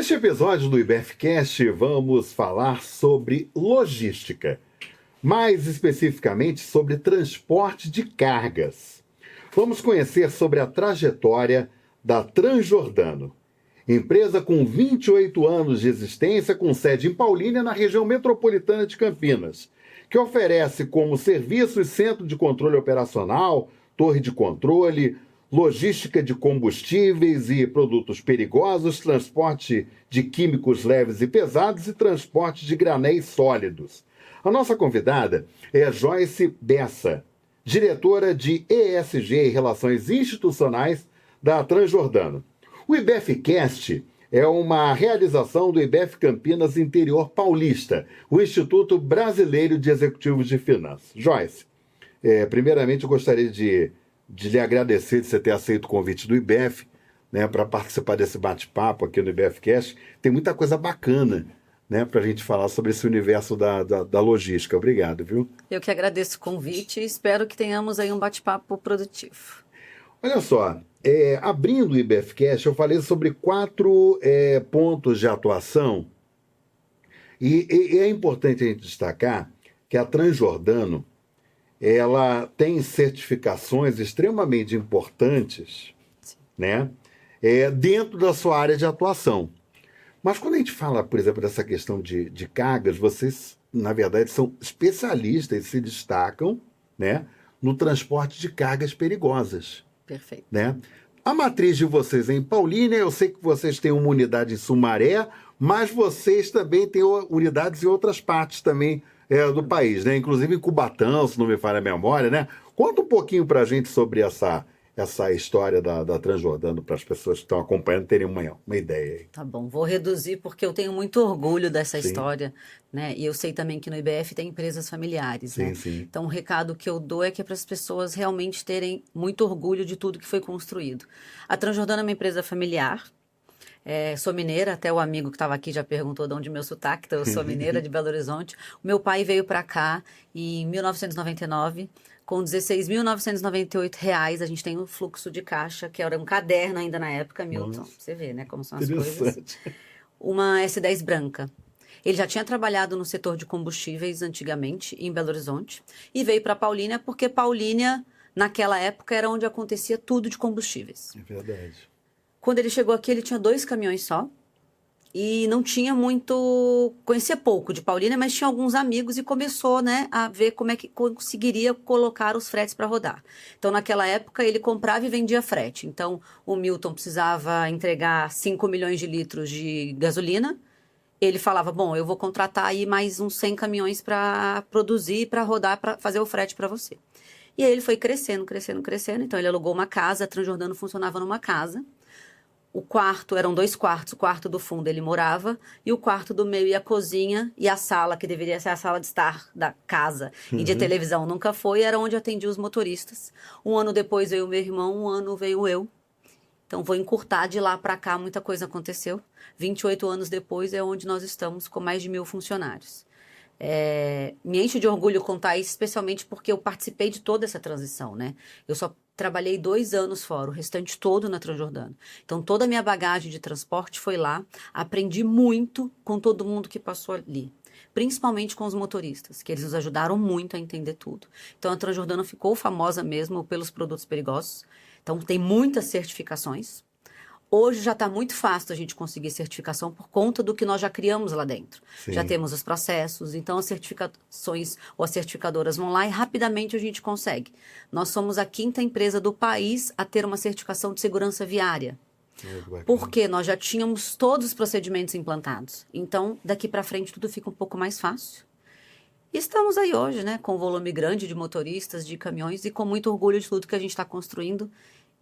Neste episódio do IBFcast, vamos falar sobre logística, mais especificamente sobre transporte de cargas. Vamos conhecer sobre a trajetória da Transjordano, empresa com 28 anos de existência, com sede em Paulínia, na região metropolitana de Campinas, que oferece como serviços centro de controle operacional, torre de controle, logística de combustíveis e produtos perigosos, transporte de químicos leves e pesados e transporte de granéis sólidos. A nossa convidada é a Joyce Bessa, diretora de ESG e Relações Institucionais da Transjordano. O IBFcast é uma realização do IBF Campinas Interior Paulista, o Instituto Brasileiro de Executivos de Finanças. Joyce, primeiramente eu gostaria de lhe agradecer de você ter aceito o convite do IBF, né, para participar desse bate-papo aqui no IBFcast. Tem muita coisa bacana, né, para a gente falar sobre esse universo da logística. Obrigado, viu? Eu que agradeço o convite e espero que tenhamos aí um bate-papo produtivo. Olha só, abrindo o IBFcast, eu falei sobre 4 pontos de atuação e é importante a gente destacar que a Transjordano ela tem certificações extremamente importantes, né, dentro da sua área de atuação. Mas quando a gente fala, por exemplo, dessa questão de cargas, vocês, na verdade, são especialistas e se destacam, né, no transporte de cargas perigosas. Perfeito. Né? A matriz de vocês é em Paulínia, eu sei que vocês têm uma unidade em Sumaré, mas vocês também têm unidades em outras partes também do país, né? Inclusive em Cubatão, se não me falha a memória, né? Conta um pouquinho para a gente sobre essa história da Transjordano, para as pessoas que estão acompanhando terem uma ideia aí. Tá bom, vou reduzir porque eu tenho muito orgulho dessa Sim. história, né? E eu sei também que no IBF tem empresas familiares, Sim, né? sim. Então o recado que eu dou é que é para as pessoas realmente terem muito orgulho de tudo que foi construído. A Transjordano é uma empresa familiar. Sou mineira, até o amigo que estava aqui já perguntou de onde meu sotaque, então eu sou mineira de Belo Horizonte. O meu pai veio para cá em 1999, com R$16.998, a gente tem um fluxo de caixa, que era um caderno ainda na época, Milton. Nossa. Você vê, né, como são as coisas. Interessante. Uma S10 branca. Ele já tinha trabalhado no setor de combustíveis antigamente, em Belo Horizonte, e veio para Paulínia, porque Paulínia, naquela época, era onde acontecia tudo de combustíveis. É verdade. Quando ele chegou aqui, ele tinha 2 caminhões só e não tinha muito... Conhecia pouco de Paulínia, mas tinha alguns amigos e começou, né, a ver como é que conseguiria colocar os fretes para rodar. Então, naquela época, ele comprava e vendia frete. Então, o Milton precisava entregar 5 milhões de litros de gasolina. Ele falava, bom, eu vou contratar aí mais uns 100 caminhões para produzir, para rodar, para fazer o frete para você. E aí ele foi crescendo. Então, ele alugou uma casa, a Transjordano funcionava numa casa. O quarto, eram 2 quartos, o quarto do fundo ele morava, e o quarto do meio e a cozinha, e a sala, que deveria ser a sala de estar da casa, e de televisão nunca foi, era onde atendia os motoristas. 1 ano depois veio o meu irmão, 1 ano veio eu. Então, vou encurtar de lá para cá, muita coisa aconteceu. 28 anos depois é onde nós estamos, com mais de 1.000 funcionários. Me enche de orgulho contar isso, especialmente porque eu participei de toda essa transição, né? Eu só trabalhei 2 anos fora, o restante todo na Transjordano. Então, toda a minha bagagem de transporte foi lá. Aprendi muito com todo mundo que passou ali. Principalmente com os motoristas, que eles nos ajudaram muito a entender tudo. Então, a Transjordano ficou famosa mesmo pelos produtos perigosos. Então, tem muitas certificações. Hoje já está muito fácil a gente conseguir certificação por conta do que nós já criamos lá dentro. Sim. Já temos os processos, então as certificações ou as certificadoras vão lá e rapidamente a gente consegue. Nós somos a 5ª empresa do país a ter uma certificação de segurança viária. Porque nós já tínhamos todos os procedimentos implantados. Então, daqui para frente tudo fica um pouco mais fácil. E estamos aí hoje, né, com um volume grande de motoristas, de caminhões e com muito orgulho de tudo que a gente está construindo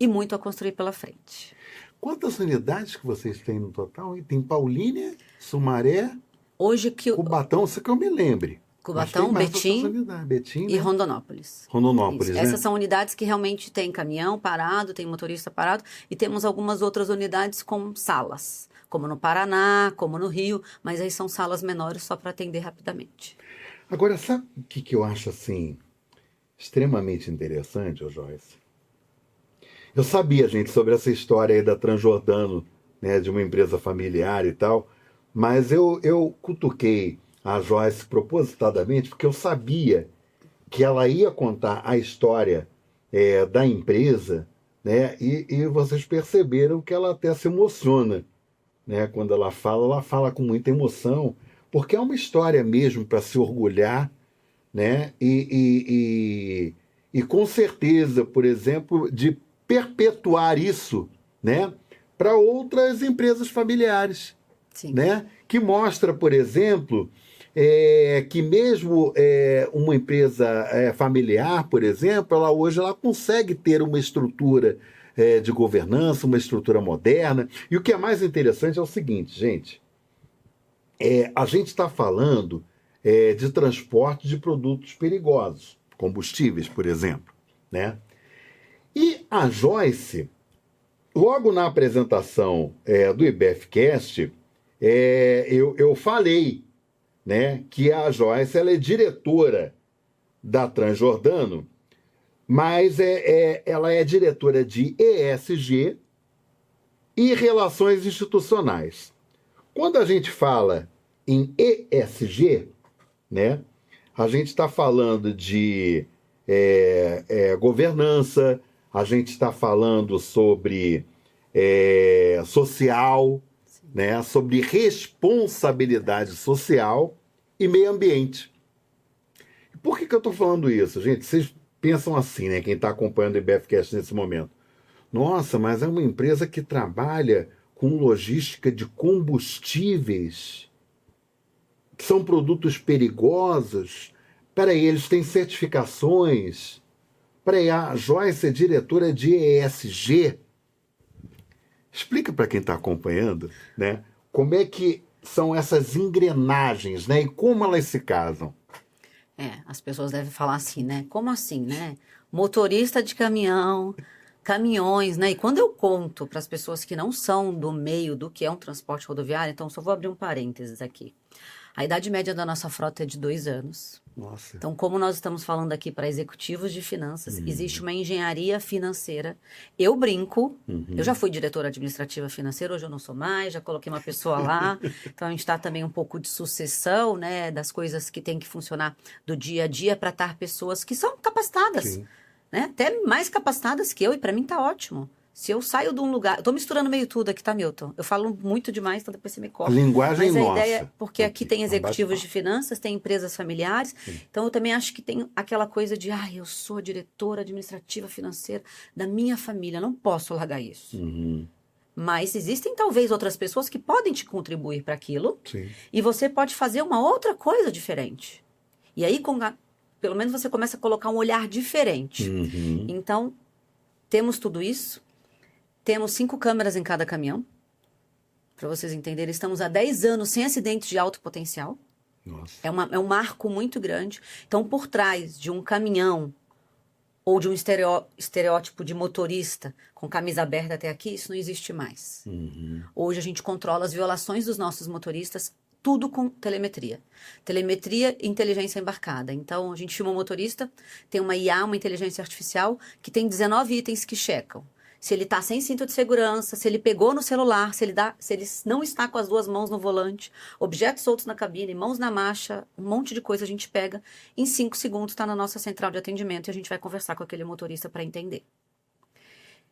e muito a construir pela frente. Quantas unidades que vocês têm no total? Tem Paulínia, Sumaré, Hoje que Cubatão, isso que eu me lembre. Cubatão, Betim Betim, e Rondonópolis. Rondonópolis, Isso. né? Essas são unidades que realmente tem caminhão parado, tem motorista parado, e temos algumas outras unidades com salas, como no Paraná, como no Rio, mas aí são salas menores só para atender rapidamente. Agora, sabe o que eu acho assim extremamente interessante, Joyce? Eu sabia, gente, sobre essa história aí da Transjordano né, de uma empresa familiar e tal, mas eu cutuquei a Joyce propositadamente porque eu sabia que ela ia contar a história da empresa, né, e vocês perceberam que ela até se emociona, né, quando ela fala com muita emoção, porque é uma história mesmo para se orgulhar, né, e com certeza, por exemplo, de perpetuar isso, né, para outras empresas familiares, Sim. né, que mostra, por exemplo, que mesmo uma empresa familiar, por exemplo, hoje ela consegue ter uma estrutura de governança, uma estrutura moderna. E o que é mais interessante é o seguinte, gente, a gente está falando de transporte de produtos perigosos, combustíveis, por exemplo, né? E a Joyce, logo na apresentação do IBFcast, eu falei, né, que a Joyce ela é diretora da Transjordano, mas ela é diretora de ESG e Relações Institucionais. Quando a gente fala em ESG, né, a gente está falando de governança, a gente está falando sobre social, né, sobre responsabilidade social e meio ambiente. Por que eu estou falando isso, gente? Vocês pensam assim, né? Quem está acompanhando o IBFcast nesse momento. Nossa, mas é uma empresa que trabalha com logística de combustíveis, que são produtos perigosos. Peraí, eles têm certificações. Peraí, a Joyce é diretora de ESG. Explica para quem está acompanhando, né, como é que são essas engrenagens, né, e como elas se casam. As pessoas devem falar assim, né? Como assim, né? Motorista de caminhão, caminhões, né? E quando eu conto para as pessoas que não são do meio do que é um transporte rodoviário, então só vou abrir um parênteses aqui. A idade média da nossa frota é de 2 anos. Nossa. Então, como nós estamos falando aqui para executivos de finanças, existe uma engenharia financeira. Eu brinco, eu já fui diretora administrativa financeira, hoje eu não sou mais, já coloquei uma pessoa lá. Então, a gente está também um pouco de sucessão, né, das coisas que tem que funcionar do dia a dia para estar pessoas que são capacitadas, né, até mais capacitadas que eu, e para mim tá ótimo. Se eu saio de um lugar... Eu tô misturando meio tudo aqui, tá, Milton? Eu falo muito demais, então depois você me corta. A linguagem Mas a nossa. ideia... Porque aqui tem executivos de finanças, tem empresas familiares. Então, eu também acho que tem aquela coisa de... eu sou diretora administrativa financeira da minha família. Não posso largar isso. Mas existem, talvez, outras pessoas que podem te contribuir para aquilo. Sim. E você pode fazer uma outra coisa diferente. E aí, pelo menos, você começa a colocar um olhar diferente. Então, temos tudo isso. Temos 5 câmeras em cada caminhão. Para vocês entenderem, estamos há 10 anos sem acidentes de alto potencial. Nossa. É um marco muito grande. Então, por trás de um caminhão ou de um estereótipo de motorista com camisa aberta até aqui, isso não existe mais. Hoje a gente controla as violações dos nossos motoristas, tudo com telemetria. Telemetria e inteligência embarcada. Então, a gente filma o motorista, tem uma IA, uma inteligência artificial, que tem 19 itens que checam. Se ele está sem cinto de segurança, se ele pegou no celular, se ele não está com as 2 mãos no volante, objetos soltos na cabine, mãos na marcha, um monte de coisa a gente pega. Em 5 segundos está na nossa central de atendimento e a gente vai conversar com aquele motorista para entender.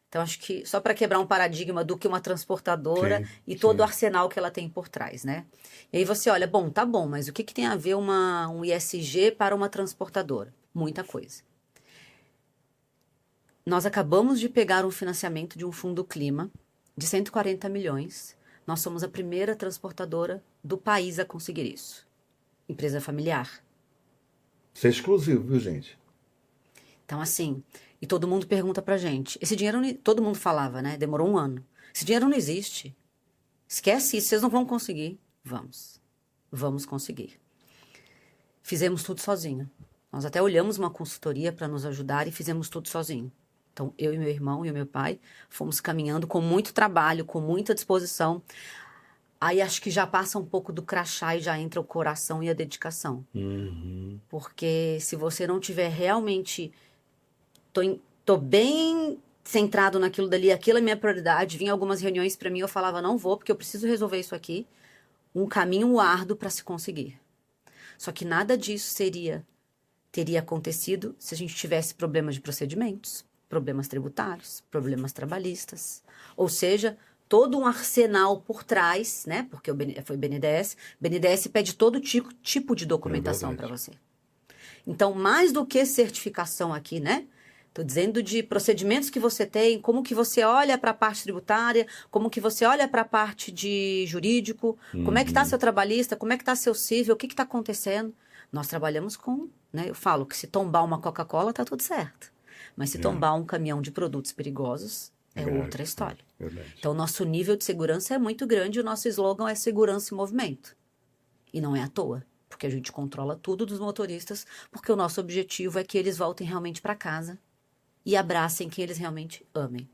Então, acho que só para quebrar um paradigma do que uma transportadora e todo o arsenal que ela tem por trás, né? E aí você olha, tá bom, mas o que tem a ver um ISG para uma transportadora? Muita coisa. Nós acabamos de pegar um financiamento de um fundo clima de 140 milhões. Nós somos a primeira transportadora do país a conseguir isso. Empresa familiar. Isso é exclusivo, viu, gente? Então, assim, e todo mundo pergunta pra gente. Esse dinheiro, todo mundo falava, né? Demorou 1 ano. Esse dinheiro não existe. Esquece isso, vocês não vão conseguir. Vamos conseguir. Fizemos tudo sozinho. Nós até olhamos uma consultoria para nos ajudar e fizemos tudo sozinho. Então, eu e meu irmão e o meu pai fomos caminhando com muito trabalho, com muita disposição. Aí acho que já passa um pouco do crachá e já entra o coração e a dedicação. Porque se você não tiver realmente... Tô bem centrado naquilo dali, aquilo é minha prioridade. Vinha algumas reuniões para mim, eu falava, não vou, porque eu preciso resolver isso aqui. Um caminho árduo para se conseguir. Só que nada disso teria acontecido se a gente tivesse problemas de procedimentos, problemas tributários, problemas trabalhistas. Ou seja, todo um arsenal por trás, né? Porque foi o BNDES. O BNDES pede todo tipo de documentação para você. Então, mais do que certificação aqui, né? Estou dizendo de procedimentos que você tem, como que você olha para a parte tributária, como que você olha para a parte de jurídico, como é que está seu trabalhista, como é que está seu cível, o que está acontecendo. Nós trabalhamos com, né? Eu falo que se tombar uma Coca-Cola, está tudo certo. Mas se tombar um caminhão de produtos perigosos, é outra história. Então, o nosso nível de segurança é muito grande, o nosso slogan é segurança em movimento. E não é à toa, porque a gente controla tudo dos motoristas, porque o nosso objetivo é que eles voltem realmente para casa e abracem quem eles realmente amem.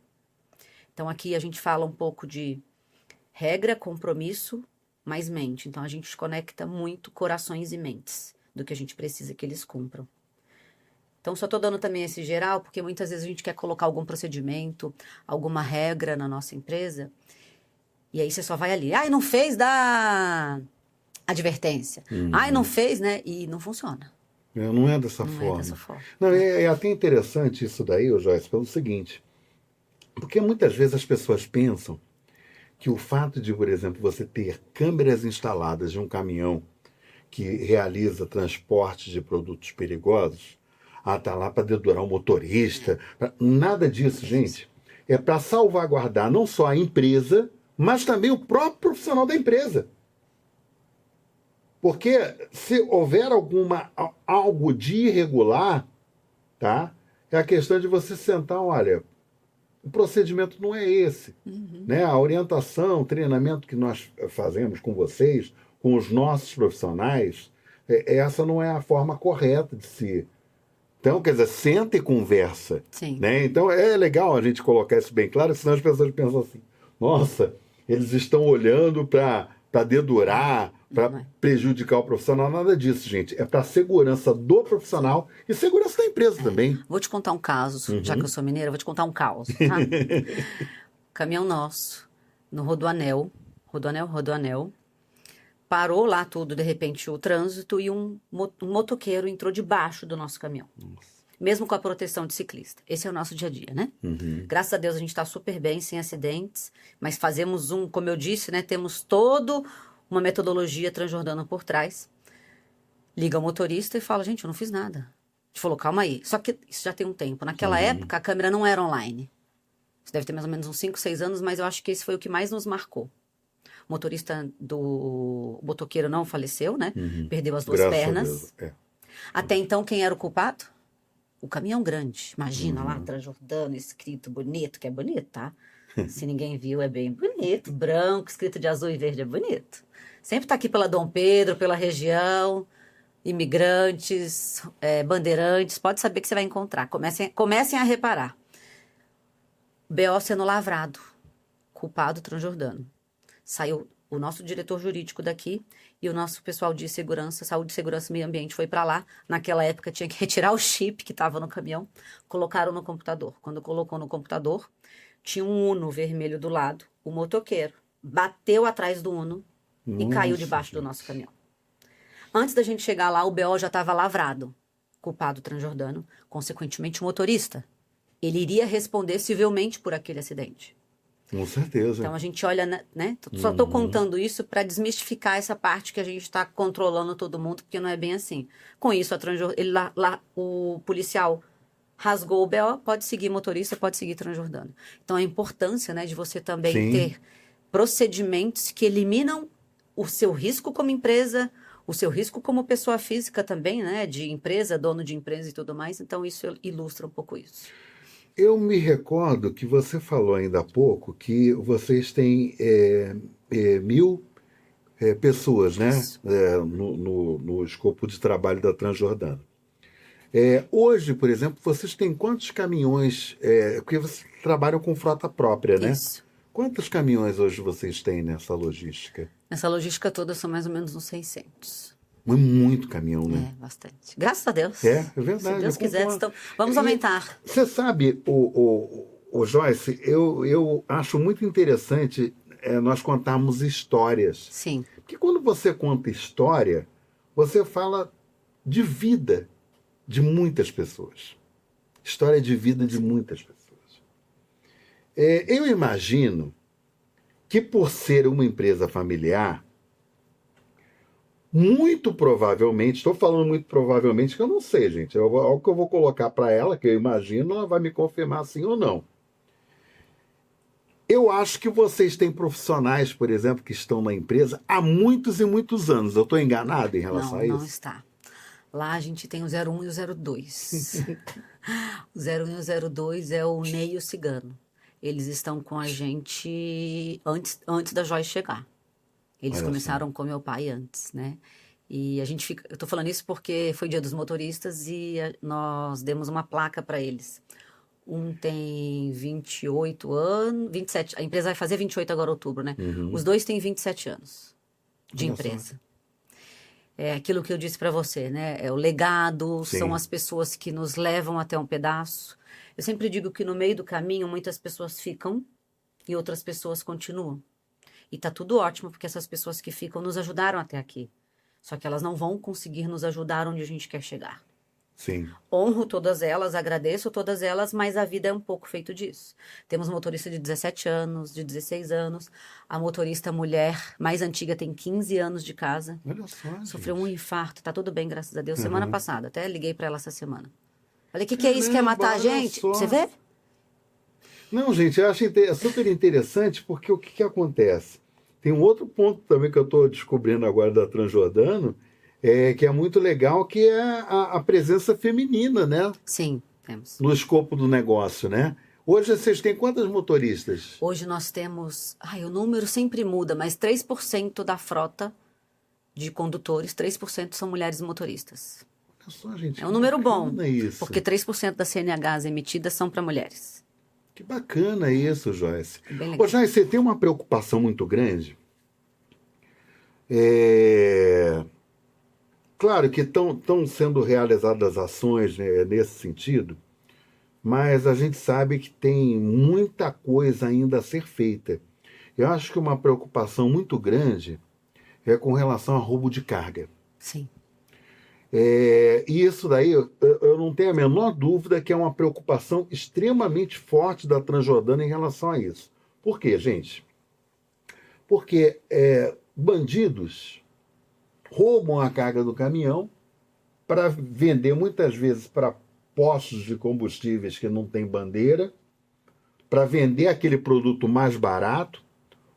Então, aqui a gente fala um pouco de regra, compromisso, mais mente. Então, a gente conecta muito corações e mentes do que a gente precisa que eles cumpram. Então, só estou dando também esse geral, porque muitas vezes a gente quer colocar algum procedimento, alguma regra na nossa empresa, e aí você só vai ali. Ai, não fez, dá advertência. Ai, não fez, né? E não funciona. Não é dessa Não forma. é dessa forma. Não, é até interessante isso daí, Joyce, pelo seguinte. Porque muitas vezes as pessoas pensam que o fato de, por exemplo, você ter câmeras instaladas em um caminhão que realiza transporte de produtos perigosos, tá lá para dedurar o motorista. Nada disso, gente. É para salvaguardar não só a empresa, mas também o próprio profissional da empresa. Porque se houver algo de irregular, tá? É a questão de você sentar, olha, o procedimento não é esse. Né? A orientação, o treinamento que nós fazemos com vocês, com os nossos profissionais, essa não é a forma correta de se... Então, quer dizer, senta e conversa. Sim. Né? Então, é legal a gente colocar isso bem claro, senão as pessoas pensam assim, nossa, eles estão olhando para dedurar, para prejudicar o profissional. Nada disso, gente. É para a segurança do profissional e segurança da empresa também. Vou te contar um caso, já que eu sou mineira, vou te contar um caos, tá? Caminhão nosso, no Rodoanel, parou lá tudo, de repente, o trânsito, e um motoqueiro entrou debaixo do nosso caminhão. Nossa. Mesmo com a proteção de ciclista. Esse é o nosso dia a dia, né? Graças a Deus a gente está super bem, sem acidentes, mas fazemos como eu disse, né? Temos toda uma metodologia Transjordano por trás. Liga o motorista e fala, gente, eu não fiz nada. A gente falou, calma aí. Só que isso já tem um tempo. Naquela época, a câmera não era online. Isso deve ter mais ou menos uns 5, 6 anos, mas eu acho que esse foi o que mais nos marcou. O motorista do motoqueiro não faleceu, né? Perdeu as duas pernas. Até então, quem era o culpado? O caminhão grande. Imagina lá, Transjordano, escrito bonito, que é bonito, tá? Se ninguém viu, é bem bonito. Branco, escrito de azul e verde, é bonito. Sempre tá aqui pela Dom Pedro, pela região, imigrantes, bandeirantes, pode saber que você vai encontrar. Comecem a reparar. BO sendo lavrado. Culpado Transjordano. Saiu o nosso diretor jurídico daqui e o nosso pessoal de segurança, saúde, segurança e meio ambiente foi para lá. Naquela época tinha que retirar o chip que estava no caminhão, colocaram no computador. Quando colocou no computador, tinha um Uno vermelho do lado, o motoqueiro bateu atrás do Uno e caiu debaixo do nosso caminhão. Antes da gente chegar lá, o BO já estava lavrado. Culpado Transjordano, consequentemente o motorista. Ele iria responder civilmente por aquele acidente. Com certeza. Então a gente olha, né? Só estou contando isso para desmistificar essa parte que a gente está controlando todo mundo, porque não é bem assim. Com isso, o policial rasgou o BO, pode seguir motorista, pode seguir Transjordano. Então a importância, né, de você também ter procedimentos que eliminam o seu risco como empresa, o seu risco como pessoa física também, né? De empresa, dono de empresa e tudo mais. Então isso ilustra um pouco isso. Eu me recordo que você falou ainda há pouco que vocês têm 1.000 pessoas, né? No escopo de trabalho da Transjordano. Hoje, por exemplo, vocês têm quantos caminhões? Porque vocês trabalham com frota própria, né? Isso. Quantos caminhões hoje vocês têm nessa logística? Nessa logística toda são mais ou menos uns 600. É muito caminhão, né? Bastante. Graças a Deus. É verdade. Se Deus quiser, vamos aumentar. Você sabe, Ô Joyce, eu acho muito interessante nós contarmos histórias. Sim, Porque quando você conta história, você fala de vida de muitas pessoas. História de vida de muitas pessoas. Eu imagino que por ser uma empresa familiar, muito provavelmente, estou falando muito provavelmente que eu não sei, gente, é algo que eu vou colocar para ela, que eu imagino, ela vai me confirmar sim ou não. Eu acho que vocês têm profissionais, por exemplo, que estão na empresa há muitos e muitos anos. Eu estou enganado em relação a não isso? está. Lá a gente tem o 01 e o 02. O 01 e o 02 é o Ney e o Cigano. Eles estão com a gente antes da Joyce chegar. Eles Olha só. começaram com meu pai antes, né? E a gente fica. Eu tô falando isso porque foi dia dos motoristas e nós demos uma placa para eles. Um tem 28 anos, 27. A empresa vai fazer 28 agora, outubro, né? Os dois têm 27 anos de Olha só. empresa. É aquilo que eu disse para você, né? É o legado, Sim. são as pessoas que nos levam até um pedaço. Eu sempre digo que no meio do caminho muitas pessoas ficam e outras pessoas continuam. E tá tudo ótimo, porque essas pessoas que ficam nos ajudaram até aqui. Só que elas não vão conseguir nos ajudar onde a gente quer chegar. Sim. Honro todas elas, agradeço todas elas, mas a vida é um pouco feito disso. Temos motorista de 17 anos, de 16 anos. A motorista mulher mais antiga tem 15 anos de casa. Olha só, Sofreu gente. um infarto, tá tudo bem, graças a Deus. Semana passada, até liguei pra ela essa semana. Falei, o que é isso? Quer matar a Olha gente? só. Você vê? Não, gente, eu acho super interessante porque o que acontece? Tem um outro ponto também que eu estou descobrindo agora da Transjordano, que é muito legal, que é a presença feminina, né? Sim, temos. No escopo do negócio, né? Hoje vocês têm quantas motoristas? Hoje nós temos... Ai, o número sempre muda, mas 3% da frota de condutores, 3% são mulheres motoristas. Olha só, gente. É um número bom, Isso. porque 3% das CNHs emitidas são para mulheres. Que bacana isso, Joyce. Bem legal. Ô, Joyce, você tem uma preocupação muito grande? Claro que estão sendo realizadas ações, né, nesse sentido, mas a gente sabe que tem muita coisa ainda a ser feita. Eu acho que uma preocupação muito grande é com relação a roubo de carga. Sim, E isso daí, eu não tenho a menor dúvida que é uma preocupação extremamente forte da Transjordana em relação a isso. Por quê, gente? Porque bandidos roubam a carga do caminhão para vender muitas vezes para postos de combustíveis que não tem bandeira, para vender aquele produto mais barato,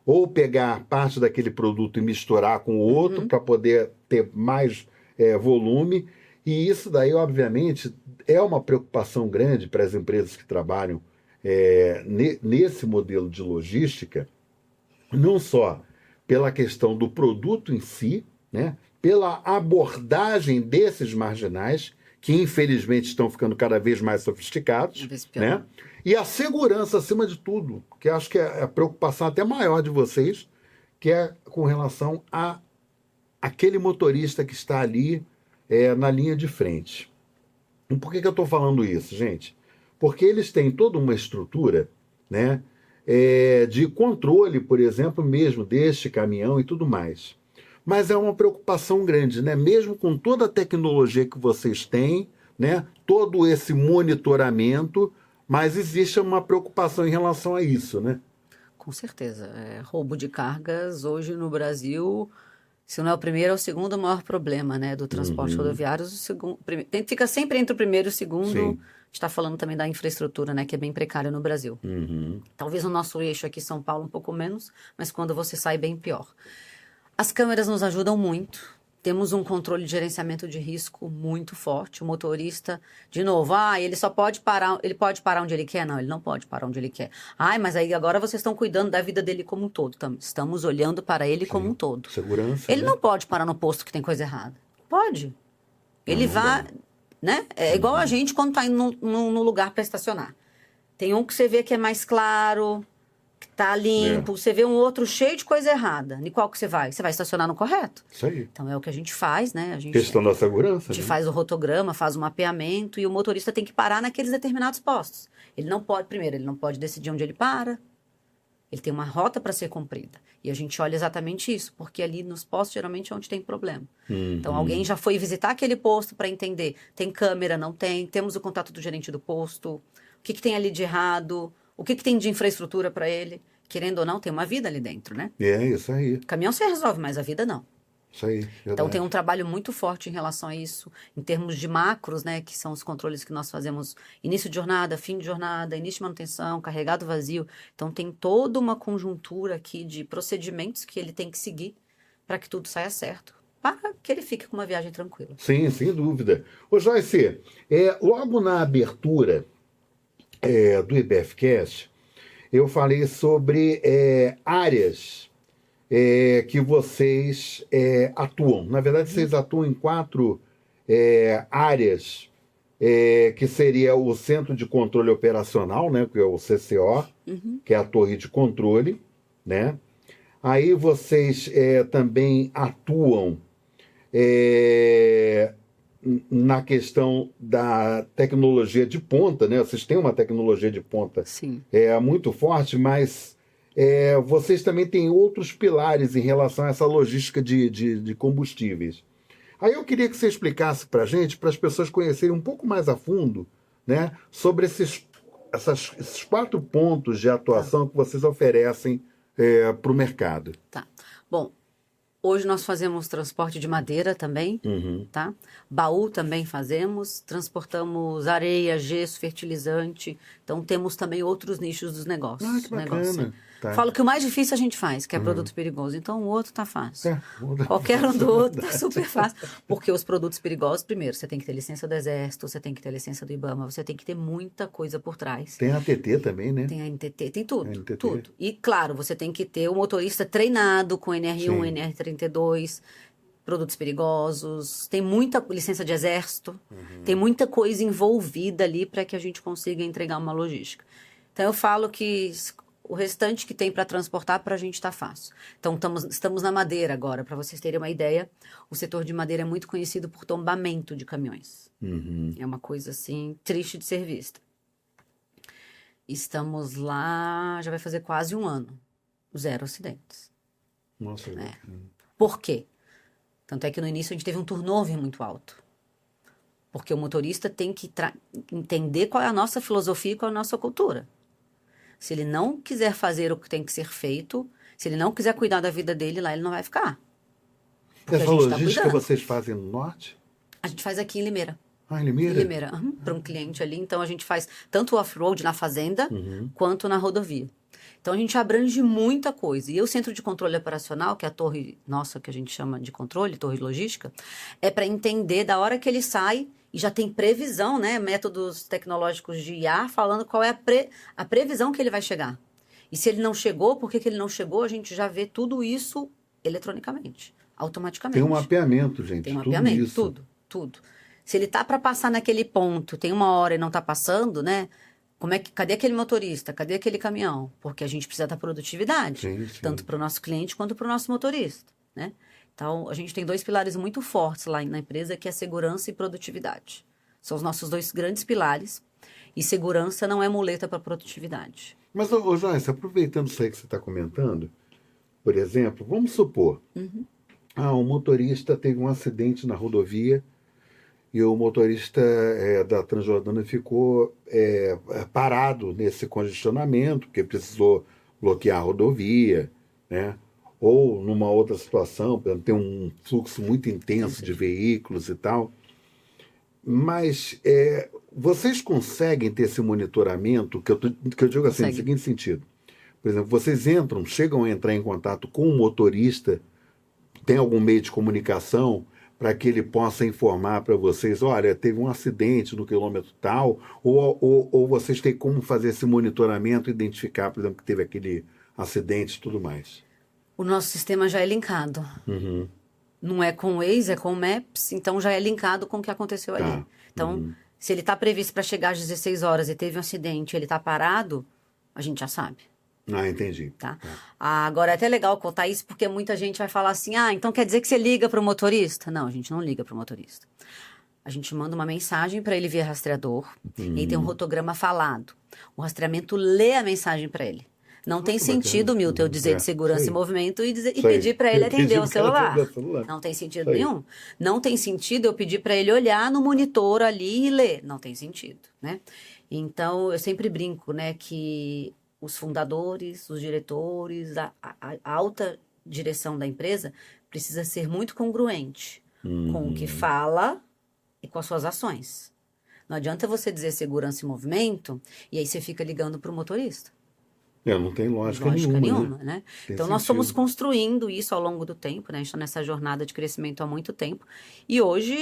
ou pegar parte daquele produto e misturar com o outro para poder ter mais volume. E isso daí, obviamente, é uma preocupação grande para as empresas que trabalham nesse modelo de logística, não só pela questão do produto em si, né, pela abordagem desses marginais, que infelizmente estão ficando cada vez mais sofisticados, cada vez pior. né? E a segurança acima de tudo, que acho que é a preocupação até maior de vocês, que é com relação a aquele motorista que está ali na linha de frente. E por que eu estou falando isso, gente? Porque eles têm toda uma estrutura, né, de controle, por exemplo, mesmo deste caminhão e tudo mais. Mas é uma preocupação grande, né? Mesmo com toda a tecnologia que vocês têm, né, todo esse monitoramento, mas existe uma preocupação em relação a isso, né? Com certeza. Roubo de cargas hoje no Brasil, se não é o primeiro, é o segundo maior problema, né, do transporte rodoviário. Fica sempre entre o primeiro e o segundo. Sim. A gente está falando também da infraestrutura, né, que é bem precária no Brasil. Talvez o nosso eixo aqui, São Paulo, um pouco menos, mas quando você sai, bem pior. As câmeras nos ajudam muito. Temos um controle de gerenciamento de risco muito forte. O motorista, de novo, ele só pode parar, ele pode parar onde ele quer? Não, ele não pode parar onde ele quer. Mas aí agora vocês estão cuidando da vida dele como um todo. Estamos olhando para ele como um todo. Segurança, Ele né? não pode parar no posto que tem coisa errada. Pode. Ele não vai, dá. né? É igual a gente quando está indo no lugar para estacionar. Tem um que você vê que é mais claro, Tá limpo, você vê um outro cheio de coisa errada. Em qual que você vai? Você vai estacionar no correto. Isso aí. Então é o que a gente faz, né? Questão da segurança, A gente né? faz o rotograma, faz o mapeamento e o motorista tem que parar naqueles determinados postos. Ele não pode, primeiro, ele não pode decidir onde ele para. Ele tem uma rota para ser cumprida. E a gente olha exatamente isso, porque ali nos postos geralmente é onde tem problema. Então alguém já foi visitar aquele posto para entender. Tem câmera, não tem? Temos o contato do gerente do posto. O que que tem ali de errado? O que que tem de infraestrutura para ele? Querendo ou não, tem uma vida ali dentro, né? É, isso aí. Caminhão você resolve, mas a vida não. Isso aí. Então Verdade. tem um trabalho muito forte em relação a isso, em termos de macros, né, que são os controles que nós fazemos início de jornada, fim de jornada, início de manutenção, carregado vazio. Então tem toda uma conjuntura aqui de procedimentos que ele tem que seguir para que tudo saia certo, para que ele fique com uma viagem tranquila. Sim, sem dúvida. Ô Joyce, logo na abertura do IBFcast, eu falei sobre áreas que vocês atuam. Na verdade, vocês atuam em 4 áreas, que seria o Centro de Controle Operacional, né, que é o CCO, que é a torre de controle, né? Aí vocês também atuam na questão da tecnologia de ponta, né? Vocês têm uma tecnologia de ponta Sim. muito forte, mas vocês também têm outros pilares em relação a essa logística de combustíveis. Aí eu queria que você explicasse para a gente, para as pessoas conhecerem um pouco mais a fundo, né, sobre esses 4 pontos de atuação que vocês oferecem para o mercado. Tá. Bom, hoje nós fazemos transporte de madeira também, tá? Baú também fazemos, transportamos areia, gesso, fertilizante. Então temos também outros nichos dos negócios. Ah, que bacana. Tá. Falo que o mais difícil a gente faz, que é produto perigoso. Então o outro tá fácil. Qualquer um do outro tá super fácil. Porque os produtos perigosos, primeiro, você tem que ter licença do Exército, você tem que ter licença do IBAMA, você tem que ter muita coisa por trás. Tem a ATT também, né? Tem a NTT, tem tudo, NTT. tudo. E, claro, você tem que ter o motorista treinado com NR1, Sim. NR32, produtos perigosos, tem muita licença de exército, tem muita coisa envolvida ali para que a gente consiga entregar uma logística. Então, eu falo que o restante que tem para transportar, para a gente está fácil. Então, estamos na madeira agora, para vocês terem uma ideia. O setor de madeira é muito conhecido por tombamento de caminhões. É uma coisa, assim, triste de ser vista. Estamos lá, já vai fazer quase 1 ano. 0 acidentes. Nossa, Por quê? Tanto é que no início a gente teve um turnover muito alto. Porque o motorista tem que entender qual é a nossa filosofia e qual é a nossa cultura. Se ele não quiser fazer o que tem que ser feito, se ele não quiser cuidar da vida dele, lá ele não vai ficar. Porque essa a gente tá logística cuidando. vocês fazem no norte? A gente faz aqui em Limeira. Ah, em Limeira? Em Limeira, para um cliente ali. Então a gente faz tanto o off-road na fazenda, quanto na rodovia. Então a gente abrange muita coisa. E o Centro de Controle Operacional, que é a torre nossa que a gente chama de controle, torre de logística, é para entender da hora que ele sai, e já tem previsão, né? Métodos tecnológicos de IA falando qual é a previsão que ele vai chegar. E se ele não chegou, por que ele não chegou, a gente já vê tudo isso eletronicamente, automaticamente. Tem um mapeamento, gente. Tem um mapeamento, tudo. Se ele tá para passar naquele ponto, tem 1 hora e não tá passando, né? Cadê aquele motorista? Cadê aquele caminhão? Porque a gente precisa da produtividade, Sim. tanto para o nosso cliente quanto para o nosso motorista, né? Então, a gente tem 2 pilares muito fortes lá na empresa, que é segurança e produtividade. São os nossos 2 grandes pilares. E segurança não é muleta para produtividade. Mas, ô Joyce, aproveitando isso aí que você está comentando, por exemplo, vamos supor, um motorista teve um acidente na rodovia e o motorista da Transjordânia ficou parado nesse congestionamento, porque precisou bloquear a rodovia, né? Ou numa outra situação, por exemplo, tem um fluxo muito intenso de veículos e tal. Mas vocês conseguem ter esse monitoramento, que eu digo assim, no seguinte sentido. Por exemplo, vocês chegam a entrar em contato com o motorista, tem algum meio de comunicação para que ele possa informar para vocês, olha, teve um acidente no quilômetro tal, ou vocês têm como fazer esse monitoramento, identificar, por exemplo, que teve aquele acidente e tudo mais? O nosso sistema já é linkado. Não é com o Waze, é com o Maps, então já é linkado com o que aconteceu ali. Então, se ele está previsto para chegar às 16 horas e teve um acidente e ele está parado, a gente já sabe. Ah, entendi. Tá? Agora é até legal contar isso, porque muita gente vai falar assim, então quer dizer que você liga para o motorista? Não, a gente não liga para o motorista. A gente manda uma mensagem para ele via rastreador, e aí tem um rotograma falado. O rastreamento lê a mensagem para ele. Não tem sentido, Milton, eu dizer de segurança e movimento e pedir para ele atender o celular. Não tem sentido nenhum. Não tem sentido eu pedir para ele olhar no monitor ali e ler. Não tem sentido, né? Então, eu sempre brinco, né, que os fundadores, os diretores, a alta direção da empresa precisa ser muito congruente com o que fala e com as suas ações. Não adianta você dizer segurança e movimento e aí você fica ligando para o motorista. Não tem lógica nenhuma, né? Então, nós fomos construindo isso ao longo do tempo, né? A gente está nessa jornada de crescimento há muito tempo. E hoje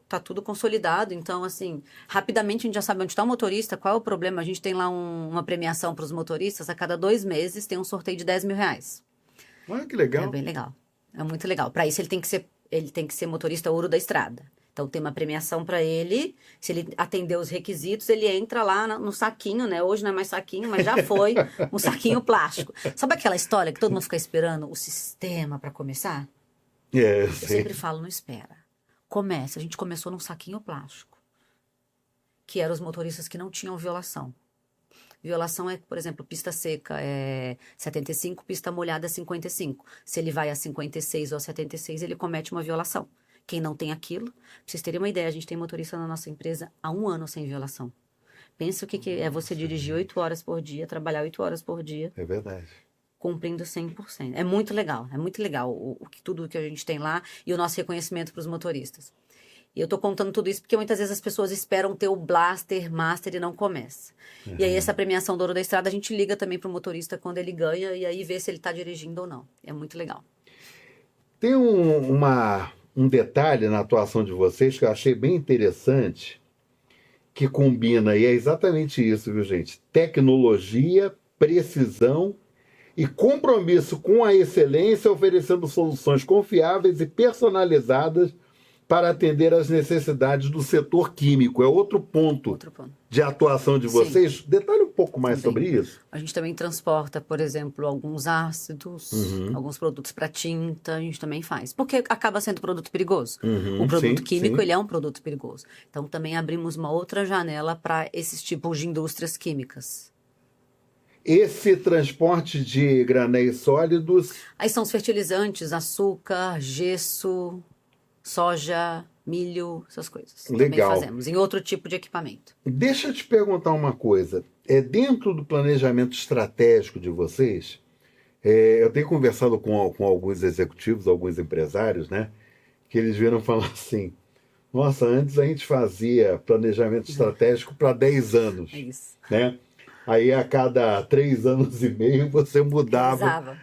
está tudo consolidado. Então, assim, rapidamente a gente já sabe onde está o motorista, qual é o problema. A gente tem lá uma premiação para os motoristas. A cada 2 meses tem um sorteio de R$10 mil. Olha que legal. É bem legal. É muito legal. Para isso, ele tem que ser motorista ouro da estrada. Então, tem uma premiação para ele. Se ele atender os requisitos, ele entra lá no saquinho, né? Hoje não é mais saquinho, mas já foi um saquinho plástico. Sabe aquela história que todo mundo fica esperando o sistema para começar? Eu sempre falo, não espera. Comece. A gente começou num saquinho plástico, que eram os motoristas que não tinham violação. Violação é, por exemplo, pista seca é 75, pista molhada é 55. Se ele vai a 56 ou a 76, ele comete uma violação. Quem não tem aquilo, pra vocês terem uma ideia, a gente tem motorista na nossa empresa há 1 ano sem violação. Pensa o que é você dirigir 8 horas por dia, trabalhar 8 horas por dia. É verdade. Cumprindo 100%. É muito legal tudo que a gente tem lá e o nosso reconhecimento para os motoristas. E eu tô contando tudo isso porque muitas vezes as pessoas esperam ter o Blaster, Master e não começa. E aí essa premiação do Ouro da Estrada a gente liga também pro motorista quando ele ganha e aí vê se ele tá dirigindo ou não. É muito legal. Tem um detalhe na atuação de vocês que eu achei bem interessante, que combina, e é exatamente isso, viu, gente? Tecnologia, precisão e compromisso com a excelência, oferecendo soluções confiáveis e personalizadas para atender às necessidades do setor químico. É outro ponto de atuação de vocês. Sim. Detalhe um pouco mais sobre isso. A gente também transporta, por exemplo, alguns ácidos, alguns produtos para tinta, a gente também faz. Porque acaba sendo produto perigoso. O produto químico, ele é um produto perigoso. Então, também abrimos uma outra janela para esses tipos de indústrias químicas. Esse transporte de granéis sólidos... Aí são os fertilizantes, açúcar, gesso... soja, milho, essas coisas. Legal. Também fazemos, em outro tipo de equipamento. Deixa eu te perguntar uma coisa. Dentro do planejamento estratégico de vocês, eu tenho conversado com alguns executivos, alguns empresários, né? Que eles viram falar assim, nossa, antes a gente fazia planejamento estratégico para 10 anos. É isso. Né? Aí a cada 3 anos e meio você mudava,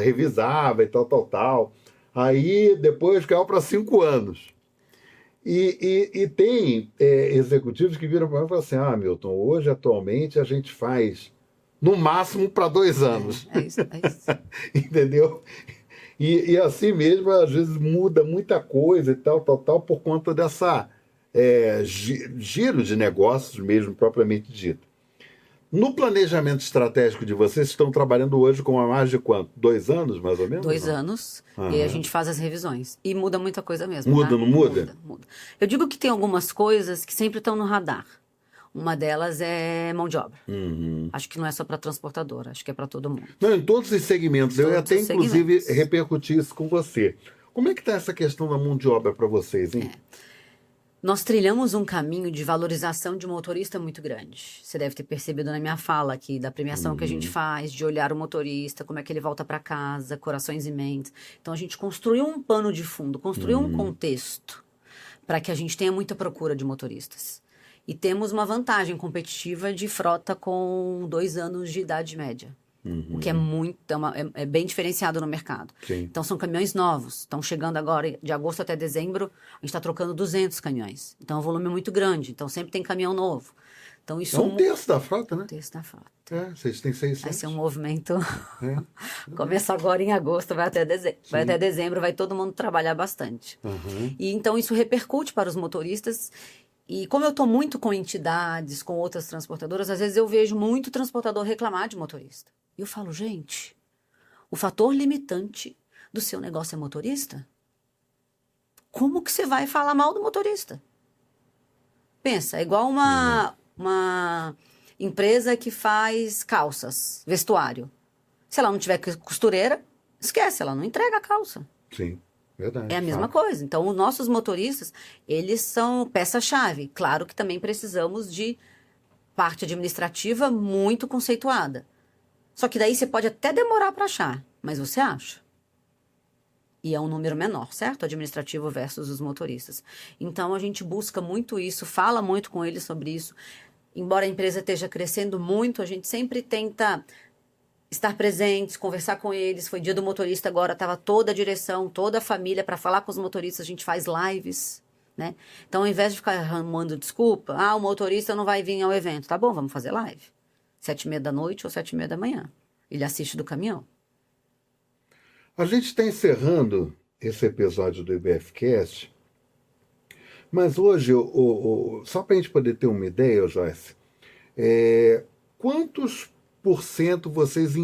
revisava e tal. Aí depois caiu para 5 anos. E tem executivos que viram para mim e falam assim, Milton, hoje atualmente a gente faz no máximo para 2 anos. É isso. Entendeu? E assim mesmo, às vezes muda muita coisa e tal, por conta dessa giro de negócios mesmo, propriamente dito. No planejamento estratégico de vocês, estão trabalhando hoje com há mais de quanto? 2 anos, mais ou menos? 2 anos. E a gente faz as revisões. E muda muita coisa mesmo. Muda, não muda? Muda. Eu digo que tem algumas coisas que sempre estão no radar. Uma delas é mão de obra. Acho que não é só para transportadora, acho que é para todo mundo. Não, em todos os segmentos. Eu ia até, inclusive, repercutir isso com você. Como é que está essa questão da mão de obra para vocês, hein? Nós trilhamos um caminho de valorização de motorista muito grande. Você deve ter percebido na minha fala aqui, da premiação que a gente faz, de olhar o motorista, como é que ele volta para casa, corações e mentes. Então, a gente construiu um pano de fundo, construiu um contexto para que a gente tenha muita procura de motoristas. E temos uma vantagem competitiva de frota com 2 anos de idade média. O que é bem diferenciado no mercado. Sim. Então, são caminhões novos. Estão chegando agora, de agosto até dezembro, a gente está trocando 200 caminhões. Então, é um volume muito grande. Então, sempre tem caminhão novo. Então, isso é 1/3 da frota, né? 1/3 da frota. Vocês têm 600. Vai ser um movimento... Começa agora em agosto, vai até dezembro. Vai até dezembro, vai todo mundo trabalhar bastante. E então, isso repercute para os motoristas. E como eu estou muito com entidades, com outras transportadoras, às vezes eu vejo muito transportador reclamar de motorista. E eu falo, gente, o fator limitante do seu negócio é motorista? Como que você vai falar mal do motorista? Pensa, é igual uma empresa que faz calças, vestuário. Se ela não tiver costureira, esquece, ela não entrega a calça. Sim, verdade. É a mesma fato. coisa. Então, os nossos motoristas, eles são peça-chave. Claro que também precisamos de parte administrativa muito conceituada. Só que daí você pode até demorar para achar, mas você acha. E é um número menor, certo? Administrativo versus os motoristas. Então, a gente busca muito isso, fala muito com eles sobre isso. Embora a empresa esteja crescendo muito, a gente sempre tenta estar presentes, conversar com eles. Foi dia do motorista agora, estava toda a direção, toda a família para falar com os motoristas. A gente faz lives, né? Então, ao invés de ficar arrumando desculpa, o motorista não vai vir ao evento. Tá bom, vamos fazer live. 7h30 da noite ou 7h30 da manhã. Ele assiste do caminhão. A gente está encerrando esse episódio do IBFcast, mas hoje, só para a gente poder ter uma ideia, Joyce, quantos por cento vocês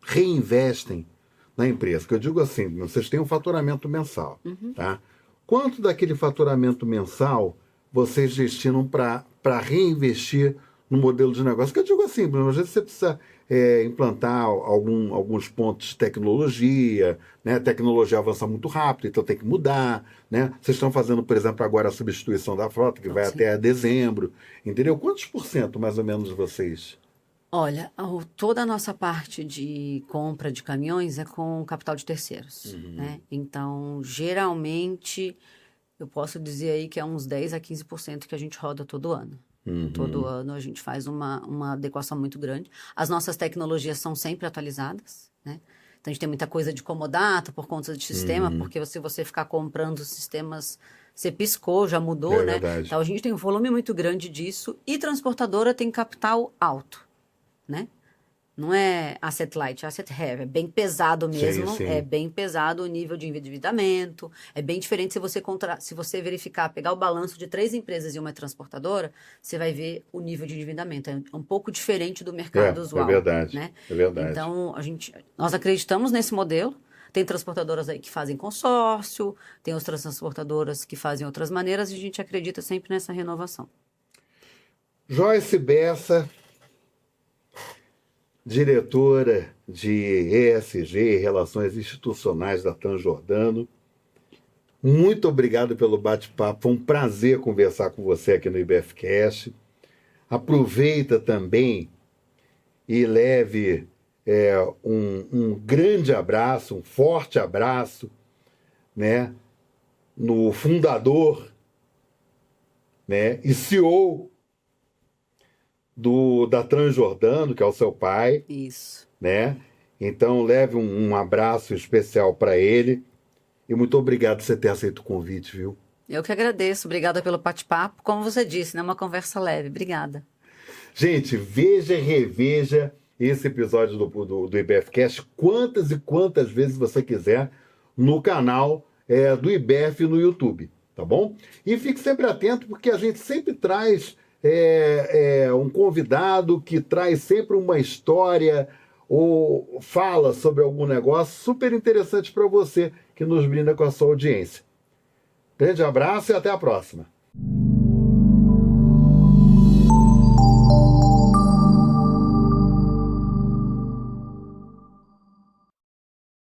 reinvestem na empresa? Que eu digo assim, vocês têm um faturamento mensal, tá? Quanto daquele faturamento mensal vocês destinam para reinvestir no modelo de negócio? Que eu digo assim, às vezes você precisa implantar alguns pontos de tecnologia, né? A tecnologia avança muito rápido, então tem que mudar, né? Vocês estão fazendo, por exemplo, agora a substituição da frota, que vai Sim. até dezembro, entendeu? Quantos por cento, mais ou menos, vocês? Olha, toda a nossa parte de compra de caminhões é com capital de terceiros, né? Então, geralmente, eu posso dizer aí que é uns 10 a 15% que a gente roda todo ano. Todo ano a gente faz uma adequação muito grande. As nossas tecnologias são sempre atualizadas, né? Então, a gente tem muita coisa de comodato por conta de sistema, porque se você ficar comprando sistemas, você piscou, já mudou, né? Verdade. Então, a gente tem um volume muito grande disso e transportadora tem capital alto, né? Não é asset light, é asset heavy, é bem pesado mesmo, sim. é bem pesado o nível de endividamento, é bem diferente se você verificar, pegar o balanço de 3 empresas e uma transportadora, você vai ver o nível de endividamento, é um pouco diferente do mercado usual. É verdade, né? é verdade. Então, nós acreditamos nesse modelo, tem transportadoras aí que fazem consórcio, tem outras transportadoras que fazem outras maneiras, e a gente acredita sempre nessa renovação. Joyce Bessa, diretora de ESG, Relações Institucionais da Transjordano. Muito obrigado pelo bate-papo, foi um prazer conversar com você aqui no IBFcast. Aproveita também e leve um grande abraço, um forte abraço, né, no fundador, né, e CEO da Transjordano, que é o seu pai. Isso. Né? Então, leve um abraço especial para ele. E muito obrigado por você ter aceito o convite, viu? Eu que agradeço. Obrigada pelo bate-papo. Como você disse, né? Uma conversa leve. Obrigada. Gente, veja e reveja esse episódio do IBFcast quantas e quantas vezes você quiser no canal do IBF no YouTube, tá bom? E fique sempre atento, porque a gente sempre traz um convidado que traz sempre uma história ou fala sobre algum negócio super interessante para você, que nos brinda com a sua audiência. Grande abraço e até a próxima.